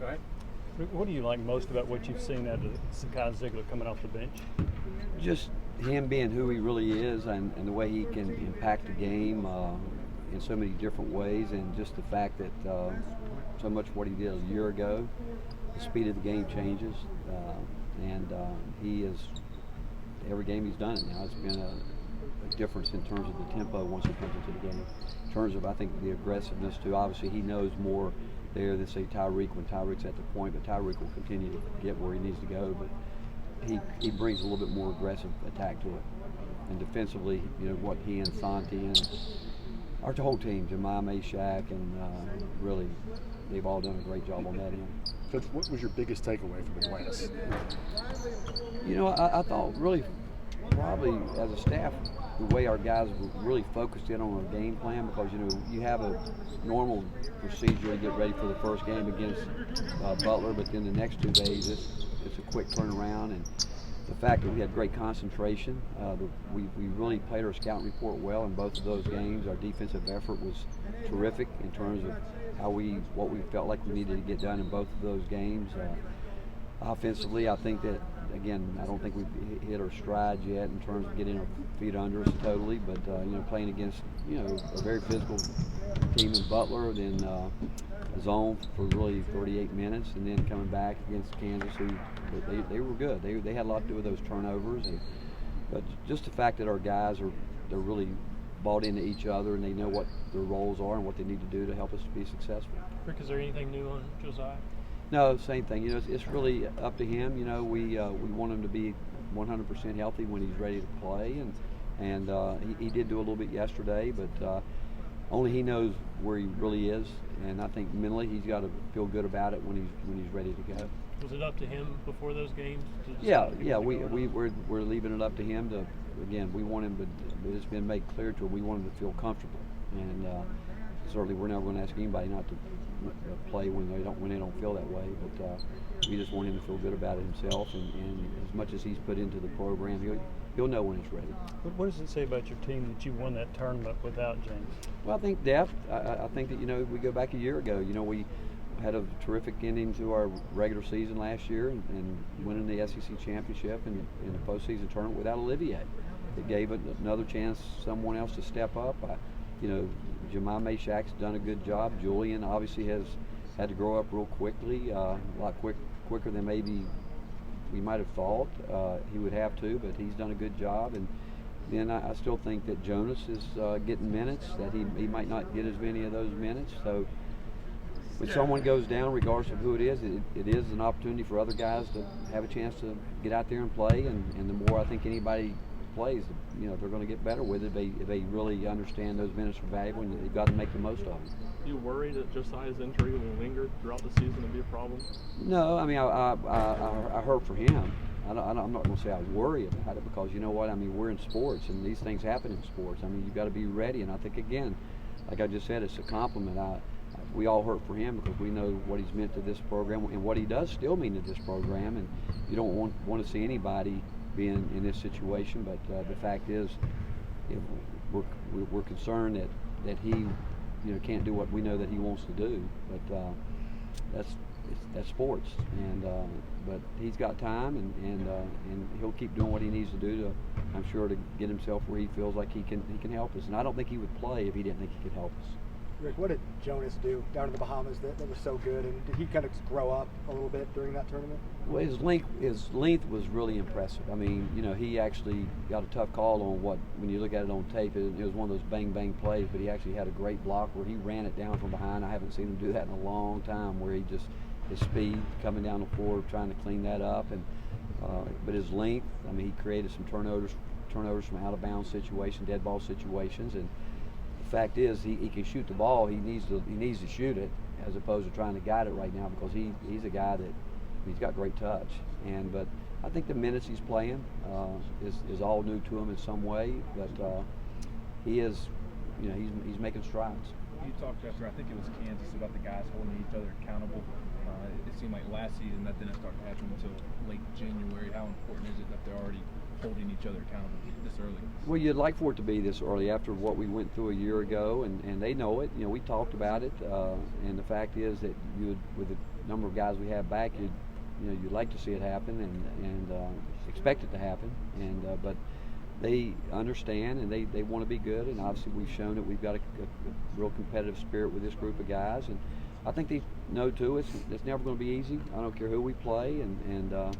Go ahead. What do you like most about what you've seen out of Sakai Ziegler coming off the bench? Just him being who he really is, and the way he can impact the game in so many different ways, and just the fact that so much what he did a year ago, the speed of the game changes, and he is, every game he's done it now, it's been a difference in terms of the tempo once he comes into the game. In terms of, I think, the aggressiveness too, obviously he knows more there than, say, Tyreek when Tyreek's at the point, but Tyreek will continue to get where he needs to go, but he brings a little bit more aggressive attack to it. And defensively, you know, what he and Santi and our whole team, Jamai, Shaq, and really, they've all done a great job on that end. Coach, what was your biggest takeaway from Atlantis? You know, I thought really, probably as a staff, the way our guys were really focused in on a game plan, because, you know, you have a normal procedure to get ready for the first game against Butler, but then the next 2 days it's a quick turnaround, and the fact that we had great concentration, we really played our scouting report well in both of those games. Our defensive effort was terrific in terms of what we felt like we needed to get done in both of those games. Offensively, I think that, again, I don't think we've hit our stride yet in terms of getting our feet under us totally, but you know, playing against, you know, a very physical team in Butler, then zone for really 38 minutes, and then coming back against Kansas, who they were good. They had a lot to do with those turnovers, but just the fact that our guys they're really bought into each other, and they know what their roles are and what they need to do to help us to be successful. Rick, is there anything new on Josiah? No, same thing. You know, it's really up to him. You know, we want him to be 100% healthy when he's ready to play, and he did do a little bit yesterday, but only he knows where he really is, and I think mentally he's got to feel good about it when he's ready to go. Was it up to him before those games? Yeah. We're leaving it up to him to. Again, we want him to. It's been made clear to him. We want him to feel comfortable, and certainly we're never going to ask anybody not to play when they don't feel that way. But we just want him to feel good about it himself, and as much as he's put into the program, he'll know when it's ready. What does it say about your team that you won that tournament without James? Well, I think depth. I think that, you know, we go back a year ago. You know, we had a terrific ending to our regular season last year, and winning the SEC championship and in the postseason tournament without Olivier. It gave it another chance, someone else to step up. You know, Jamai Shaq's done a good job. Julian obviously has had to grow up real quickly, a lot quicker than maybe we might have thought he would have to, but he's done a good job. And then I still think that Jonas is getting minutes, that he might not get as many of those minutes. So when someone goes down, regardless of who it is an opportunity for other guys to have a chance to get out there and play. And the more I think anybody plays, you know, they're going to get better with it if they really understand those minutes are valuable, and they've got to make the most of them. You worry that Josiah's injury will linger throughout the season and be a problem? No, I mean, I heard for him. I'm not going to say I worry about it, because you know what? I mean, we're in sports, and these things happen in sports. I mean, you've got to be ready, and I think, again, like I just said, it's a compliment. We all hurt for him because we know what he's meant to this program and what he does still mean to this program, and you don't want to see anybody being in this situation. But the fact is, we're concerned that he, you know, can't do what we know that he wants to do. But that's sports, and but he's got time, and he'll keep doing what he needs to do to, I'm sure, to get himself where he feels like he can help us. And I don't think he would play if he didn't think he could help us. Rick, what did Jonas do down in the Bahamas that was so good, and did he kind of grow up a little bit during that tournament? Well, his length was really impressive. I mean, you know, he actually got a tough call on when you look at it on tape, it was one of those bang plays, but he actually had a great block where he ran it down from behind. I haven't seen him do that in a long time, where he just, his speed coming down the floor, trying to clean that up, and but his length, I mean, he created some turnovers from out of bounds situations, dead ball situations, and the fact is, he can shoot the ball. He needs to shoot it, as opposed to trying to guide it right now, because he's a guy that, he's got great touch. But I think the minutes he's playing is all new to him in some way. But he is, you know, he's making strides. You talked after, I think it was Kansas, about the guys holding each other accountable. It seemed like last season that didn't start to happen until late January. How important is it that they're already holding each other accountable this early? Well, you'd like for it to be this early after what we went through a year ago, and they know it. You know, we talked about it, and the fact is that with the number of guys we have back, you'd like to see it happen and expect it to happen. But they understand and they want to be good, and obviously we've shown that we've got a real competitive spirit with this group of guys, and I think they know too it's never going to be easy. I don't care who we play, and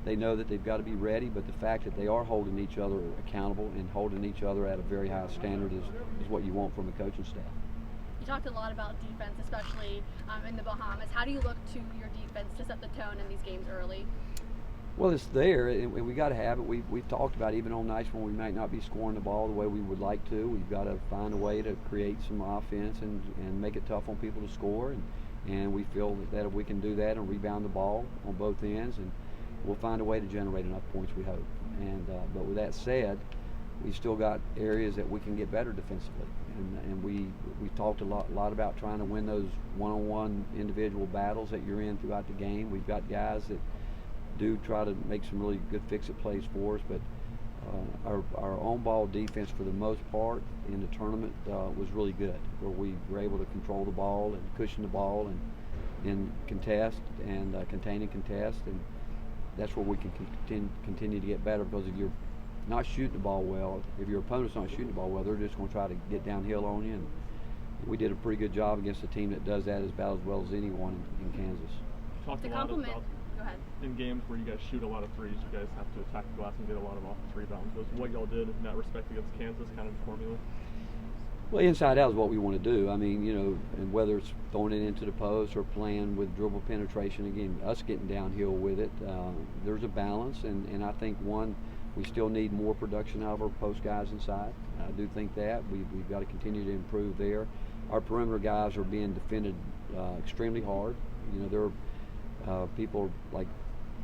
they know that they've got to be ready, but the fact that they are holding each other accountable and holding each other at a very high standard is what you want from a coaching staff. You talked a lot about defense, especially in the Bahamas. How do you look to your defense to set the tone in these games early? Well, it's there, and we got to have it. We've talked about even on nights when we might not be scoring the ball the way we would like to. We've got to find a way to create some offense and make it tough on people to score. And we feel that if we can do that and rebound the ball on both ends, and we'll find a way to generate enough points, we hope. But with that said, we've still got areas that we can get better defensively. And we talked a lot about trying to win those one-on-one individual battles that you're in throughout the game. We've got guys that do try to make some really good fix-it plays for us, but our on-ball defense for the most part in the tournament was really good, where we were able to control the ball and cushion the ball and contest and contain and contest, and that's where we can continue to get better, because if you're not shooting the ball well, if your opponent's not shooting the ball well, they're just going to try to get downhill on you, and we did a pretty good job against a team that does that about as well as anyone in Kansas. Talked a lot about in games where you guys shoot a lot of threes, you guys have to attack the glass and get a lot of offensive rebounds. Was what y'all did in that respect against Kansas kind of the formula? Well, inside out is what we want to do. I mean, and whether it's throwing it into the post or playing with dribble penetration, again, us getting downhill with it, there's a balance, and I think we still need more production out of our post guys inside. I do think that we've got to continue to improve there. Our perimeter guys are being defended extremely hard. There are people like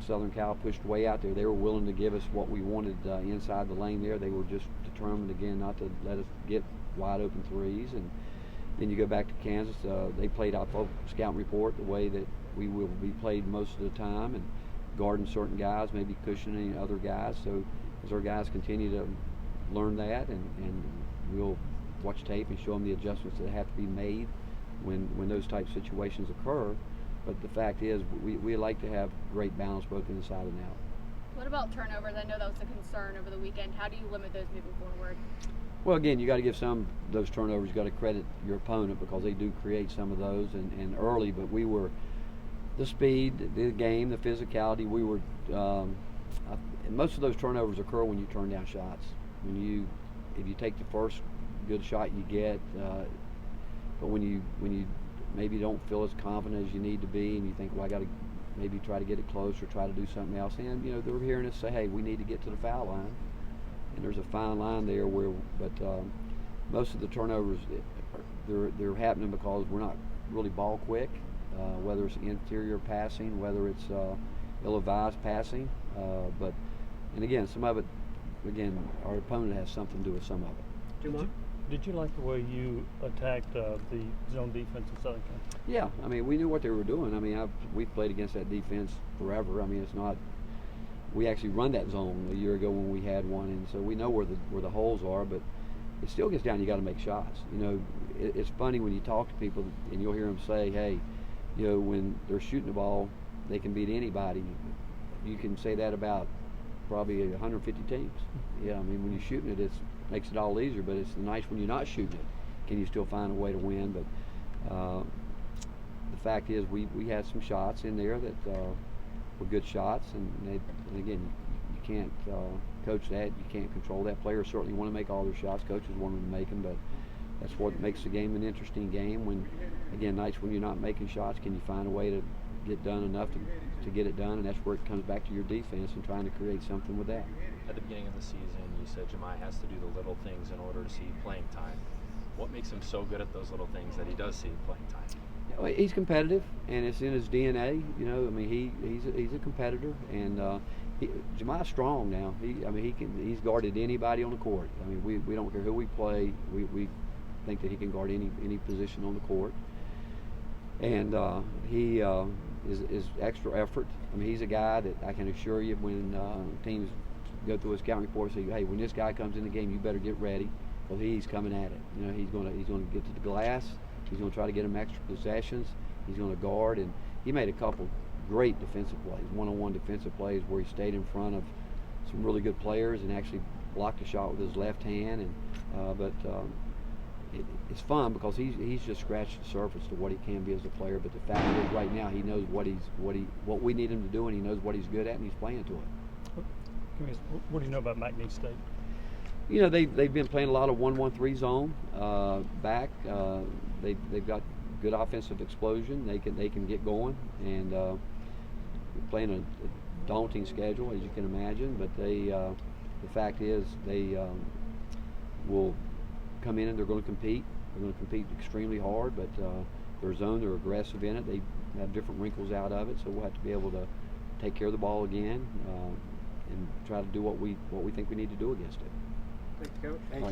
Southern Cal pushed way out there. They were willing to give us what we wanted inside the lane there. They were just determined, again, not to let us get wide open threes. And then you go back to Kansas. They played out the scout report the way that we will be played most of the time, and guarding certain guys, maybe cushioning other guys. So as our guys continue to learn that, and we'll watch tape and show them the adjustments that have to be made when those type situations occur. But the fact is, we like to have great balance both inside and out. What about turnovers? I know that was a concern over the weekend. How do you limit those moving forward? Well, again, you got to give some of those turnovers, you got to credit your opponent, because they do create some of those and early. But we were the speed, the game, the physicality. We were most of those turnovers occur when you turn down shots. If you take the first good shot you get, but when you maybe don't feel as confident as you need to be, and you think, well, I got to maybe try to get it close or try to do something else. And they're hearing us say, hey, we need to get to the foul line, and there's a fine line there. But most of the turnovers, they're happening because we're not really ball quick, whether it's interior passing, whether it's ill-advised passing. And again, some of it, our opponent has something to do with some of it. Did you like the way you attacked the zone defense in Southern Cal? Yeah, I mean, we knew what they were doing. I mean, we've played against that defense forever. I mean, it's not. We actually run that zone a year ago when we had one, and so we know where the holes are. But it still gets down. You got to make shots. It's funny when you talk to people and you'll hear them say, "Hey, when they're shooting the ball, they can beat anybody." You can say that about probably 150 teams. Yeah, I mean, when you're shooting it, makes it all easier, but it's nice when you're not shooting it. Can you still find a way to win? But the fact is, we had some shots in there that were good shots, and again, you can't coach that. You can't control that. Players certainly want to make all their shots. Coaches want them to make them, but that's what makes the game an interesting game. When, again, nights when you're not making shots, can you find a way to get done enough to get it done? And that's where it comes back to your defense and trying to create something with that. At the beginning of the season, you said Jamai has to do the little things in order to see playing time. What makes him so good at those little things that he does see playing time? He's competitive, and it's in his DNA. I mean, he's a competitor, and Jamai's strong now. He's guarded anybody on the court. I mean, we don't care who we play. We think that he can guard any position on the court, and he is extra effort. I mean, he's a guy that I can assure you, when teams go through a scouting report and say, hey, when this guy comes in the game, you better get ready. Well, he's coming at it. He's going to get to the glass. He's going to try to get him extra possessions. He's going to guard, and he made a couple great defensive plays, one-on-one defensive plays where he stayed in front of some really good players and actually blocked a shot with his left hand. And it's fun because he's just scratched the surface to what he can be as a player. But the fact is, right now, he knows what we need him to do, and he knows what he's good at, and he's playing to it. What do you know about McNeese State? You know, they've been playing a lot of 1-1-3 zone back. They've got good offensive explosion. They can get going, and playing a daunting schedule, as you can imagine. But the fact is, they will come in and they're going to compete. They're going to compete extremely hard, but their zone, they're aggressive in it. They have different wrinkles out of it, so we'll have to be able to take care of the ball again and try to do what we think we need to do against it. Thanks, Coach. Thank you.